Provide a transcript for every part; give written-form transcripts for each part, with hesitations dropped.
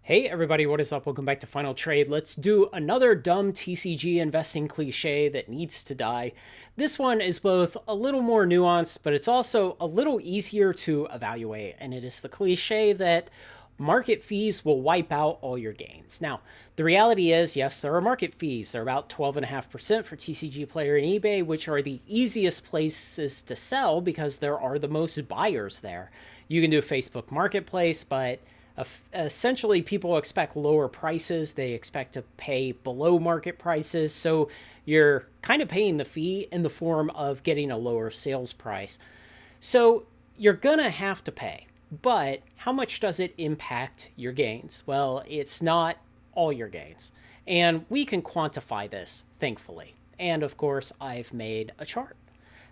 Hey everybody, what is up? Welcome back to Final Trade. Let's do another dumb TCG investing cliche that needs to die. This one is both a little more nuanced, but it's also a little easier to evaluate, and it is the cliche that market fees will wipe out all your gains. Now, the reality is, yes, there are market fees. They're about 12.5% for TCG Player and eBay, which are the easiest places to sell because there are the most buyers there. You can do Facebook Marketplace, but essentially people expect lower prices. They expect to pay below market prices. So you're kind of paying the fee in the form of getting a lower sales price. So you're going to have to pay. But how much does it impact your gains? Well, it's not all your gains. And we can quantify this, thankfully. And of course, I've made a chart.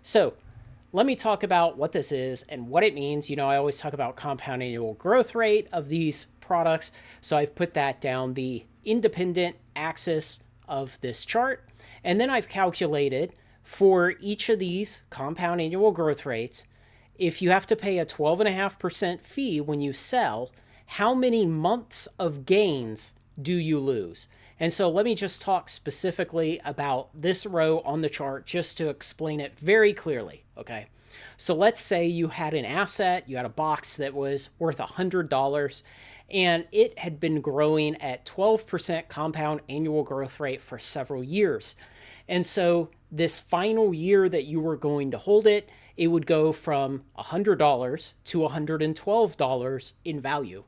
So let me talk about what this is and what it means. You know, I always talk about compound annual growth rate of these products. So I've put that down the independent axis of this chart. And then I've calculated for each of these compound annual growth rates, if you have to pay a 12.5% fee when you sell, how many months of gains do you lose? And so let me just talk specifically about this row on the chart just to explain it very clearly, okay? So let's say you had an asset, you had a box that was worth $100, and it had been growing at 12% compound annual growth rate for several years. And so this final year that you were going to hold it, it would go from $100 to $112 in value.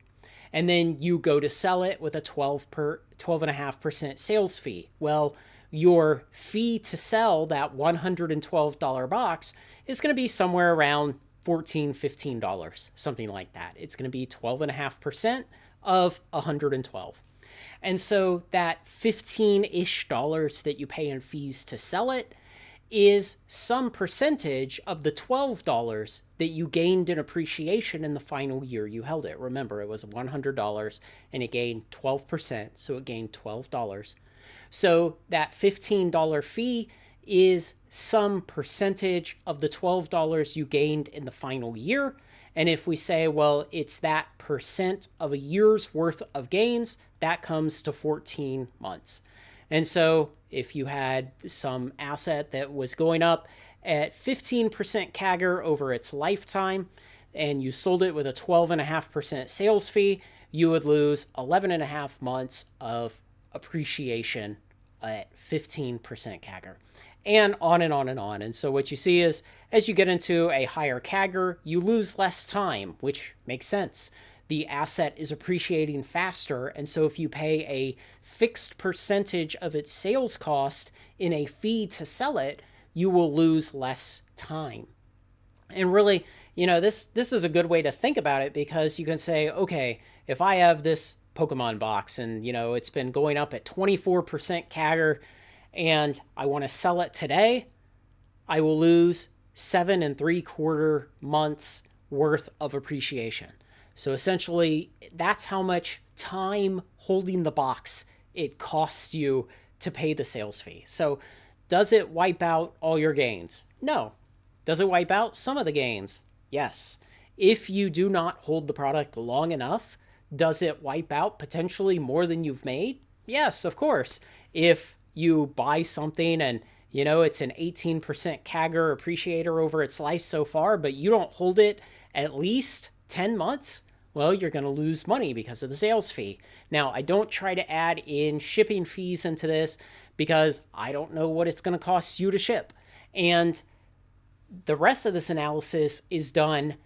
And then you go to sell it with a 12.5% sales fee. Well, your fee to sell that $112 box is going to be somewhere around $14, $15, something like that. It's going to be 12.5% of 112. And so that $15-ish that you pay in fees to sell it is some percentage of the $12 that you gained in appreciation in the final year you held it. Remember, it was $100 and it gained 12%, so it gained $12. So that $15 fee is some percentage of the $12 you gained in the final year. And if we say, well, it's that percent of a year's worth of gains, that comes to 14 months. And so if you had some asset that was going up at 15% CAGR over its lifetime, and you sold it with a 12.5% sales fee, you would lose 11.5 months of appreciation at 15% CAGR. And on and on and on. And so what you see is, as you get into a higher CAGR, you lose less time, which makes sense. The asset is appreciating faster, and so if you pay a fixed percentage of its sales cost in a fee to sell it, you will lose less time. And really, you know, this is a good way to think about it, because you can say, okay, if I have this Pokemon box and, you know, it's been going up at 24% CAGR and I want to sell it today, I will lose 7.75 months worth of appreciation. So essentially, that's how much time holding the box it costs you to pay the sales fee. So does it wipe out all your gains? No. Does it wipe out some of the gains? Yes. If you do not hold the product long enough, does it wipe out potentially more than you've made? Yes, of course. If you buy something and, you know, it's an 18% CAGR appreciator over its life so far, but you don't hold it at least 10 months, well, you're going to lose money because of the sales fee. Now, I don't try to add in shipping fees into this because I don't know what it's going to cost you to ship. And the rest of this analysis is done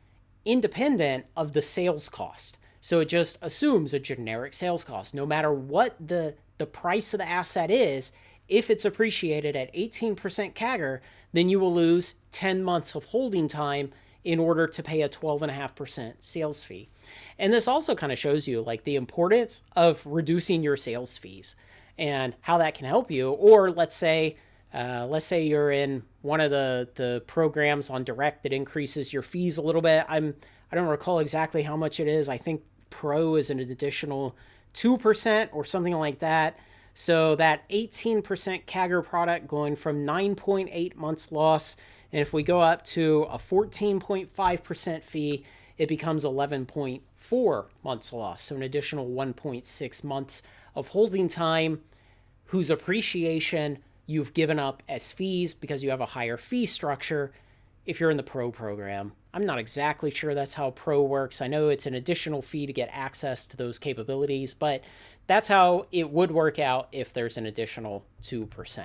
independent of the sales cost. So it just assumes a generic sales cost. No matter what the price of the asset is, if it's appreciated at 18% CAGR, then you will lose 10 months of holding time in order to pay a 12.5% sales fee. And this also kind of shows you like the importance of reducing your sales fees and how that can help you. Or let's say you're in one of the programs on Direct that increases your fees a little bit. I don't recall exactly how much it is. I think Pro is an additional 2% or something like that. So that 18% CAGR product going from 9.8 months loss, and if we go up to a 14.5% fee, it becomes 11.4 months lost. So an additional 1.6 months of holding time whose appreciation you've given up as fees because you have a higher fee structure if you're in the Pro program. I'm not exactly sure that's how Pro works. I know it's an additional fee to get access to those capabilities, but that's how it would work out if there's an additional 2%.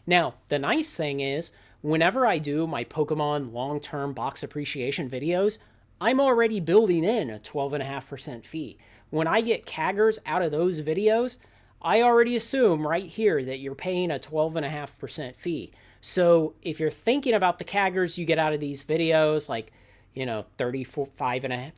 Now, the nice thing is, whenever I do my Pokemon long-term box appreciation videos, I'm already building in a 12.5% fee. When I get CAGRs out of those videos, I already assume right here that you're paying a 12.5% fee. So if you're thinking about the CAGRs you get out of these videos, like, 35%,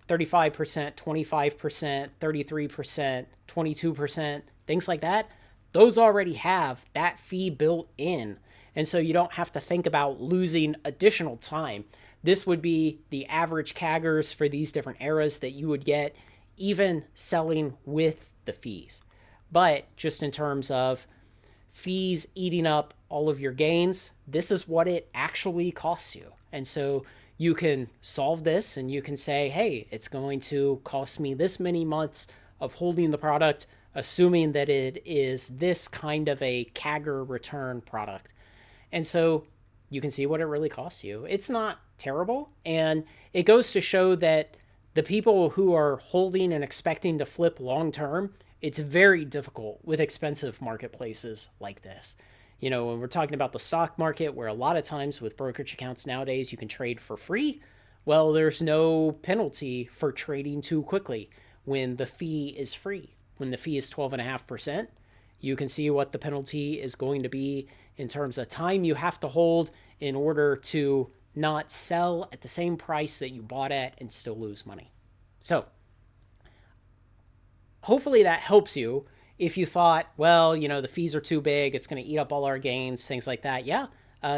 25%, 33%, 22%, things like that, those already have that fee built in. And so you don't have to think about losing additional time. This would be the average CAGRs for these different eras that you would get, even selling with the fees. But just in terms of fees eating up all of your gains, this is what it actually costs you. And so you can solve this and you can say, hey, it's going to cost me this many months of holding the product, assuming that it is this kind of a CAGR return product. And so you can see what it really costs you. It's not terrible. And it goes to show that the people who are holding and expecting to flip long term, it's very difficult with expensive marketplaces like this. When we're talking about the stock market, where a lot of times with brokerage accounts nowadays, you can trade for free. Well, there's no penalty for trading too quickly when the fee is free. When the fee is 12.5%, you can see what the penalty is going to be in terms of time you have to hold in order to not sell at the same price that you bought at and still lose money. So hopefully that helps you. If you thought, well, the fees are too big, it's going to eat up all our gains, things like that. Yeah,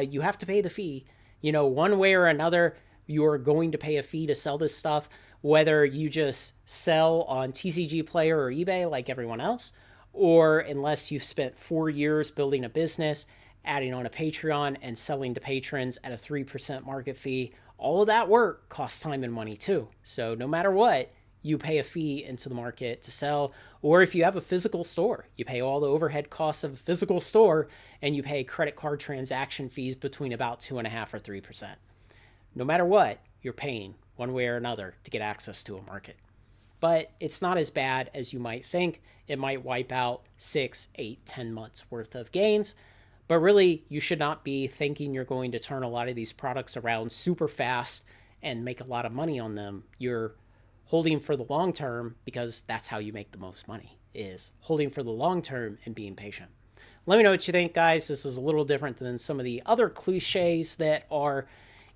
you have to pay the fee. One way or another, you're going to pay a fee to sell this stuff, whether you just sell on TCG Player or eBay like everyone else, or unless you've spent 4 years building a business, adding on a Patreon and selling to patrons at a 3% market fee. All of that work costs time and money too. So no matter what, you pay a fee into the market to sell. Or if you have a physical store, you pay all the overhead costs of a physical store and you pay credit card transaction fees between about 2.5% or 3%. No matter what, you're paying one way or another to get access to a market. But it's not as bad as you might think. It might wipe out 6, 8, 10 months worth of gains. But really, you should not be thinking you're going to turn a lot of these products around super fast and make a lot of money on them. You're holding for the long term because that's how you make the most money, is holding for the long term and being patient. Let me know what you think, guys. This is a little different than some of the other cliches that are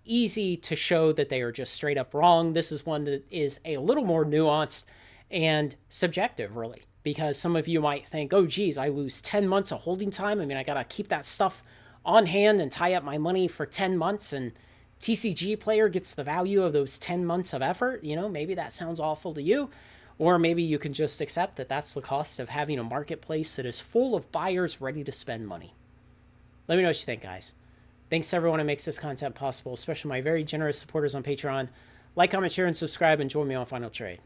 easy to show that they are just straight up wrong. This is one that is a little more nuanced and subjective, really, because some of you might think, oh, geez, I lose 10 months of holding time. I got to keep that stuff on hand and tie up my money for 10 months, and TCG Player gets the value of those 10 months of effort. Maybe that sounds awful to you, or maybe you can just accept that that's the cost of having a marketplace that is full of buyers ready to spend money. Let me know what you think, guys. Thanks to everyone who makes this content possible, especially my very generous supporters on Patreon. Like, comment, share, and subscribe, and join me on Final Trade.